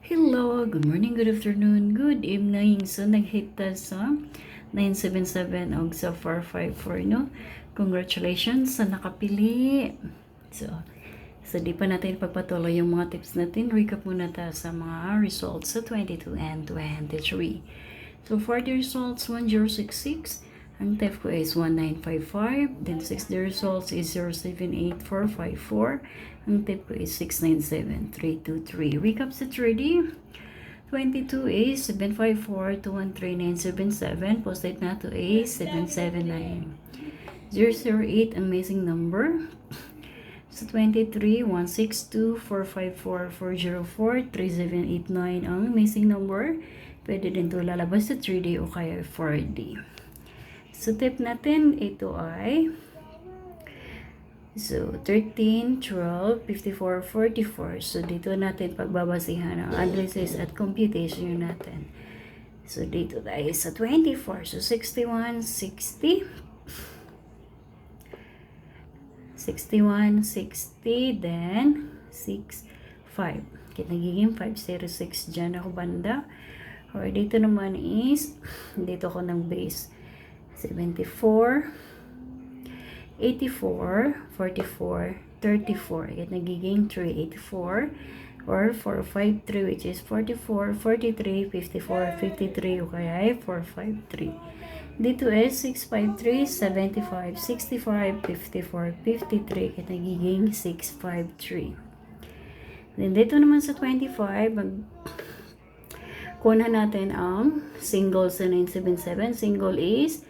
Hello, good morning, good afternoon, good evening. So, nag-hit ta sa 977 og sa 454, no? Congratulations sa nakapili. So, di pa natin pagpatuloy yung mga tips natin. Recap muna ta sa mga results sa 22 and 23. So, for the results, 1066. Ang TEF ko is 1955. Then, 6 the results is 078454. Ang TEF ko is 697323. Recap sa 3D. 22 is 754 213977. Posted na to A 779. 008 ang missing number. Sa 23, 162 454 404 3789 ang missing number. Pwede din to lalabas sa 3D o kaya 4D. So, tip natin, ito ay 13, 12, 54, 44. So, dito natin pagbabasihan ang analysis at computation natin. So, dito tayo sa 24. So, 61, 60. 61, 60, then 6, 5. Kaya nagiging 506 dyan ako banda. Or dito naman is, dito ko ng base. 74, 84, 44, 34. Kaya nagiging 384 or 453 which is 44, 43, 54, 53 o kaya 453. Dito is 653, 75, 65, 54, 53. Kaya nagiging 653. Then dito naman sa 25, kuha natin ang single sa 977. Single is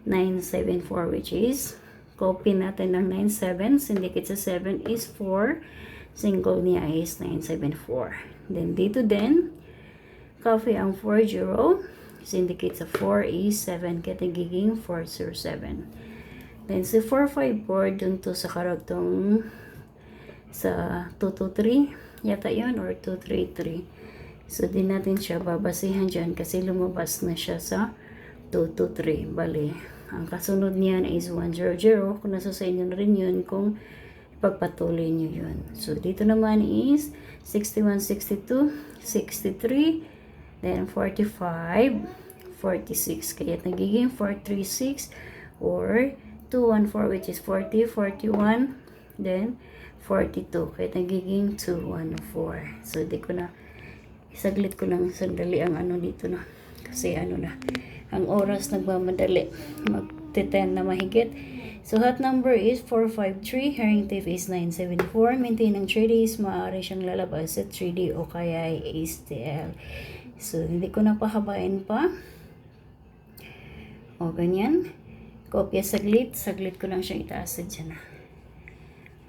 974 which is copy natin ng 97. Syndicate sa 7 is 4. Single niya is 974. Then dito din, copy ang 40. Syndicate sa 4 is 7. Kaya nagiging 407. Then sa 454, dun to sa karagtong sa 223. Yata yun or 233. So, di natin siya babasihan dyan kasi lumabas na siya sa 223. Bali, ang kasunod niyan is 100. Kung nasa sa inyo na rin yun, kung ipagpatuloy nyo yun. So, dito naman is 61, 62, 63, then 45, 46. Kaya nagiging 436 or 214 which is 40, 41, then 42. Kaya nagiging 214. So, di ko na saglit ko lang sandali ang ano dito na. Kasi ano na, ang oras nagmamadali. Magte-10 na mahigit. So, hot number is 453. Herring tip is 974. Maintain ang 3 days. Maaari siyang lalabas sa 3D o kaya STL. So, hindi ko na pahabain pa. O, ganyan. Kopya saglit. Saglit ko lang siyang itaas sa dyan.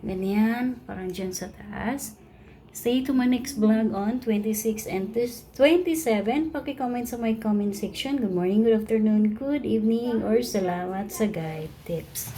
Ganyan. Parang dyan sa taas. Stay to my next vlog on 26 and 27. Paki-comment sa my comment section. Good morning, good afternoon, good evening, or salamat sa guide tips.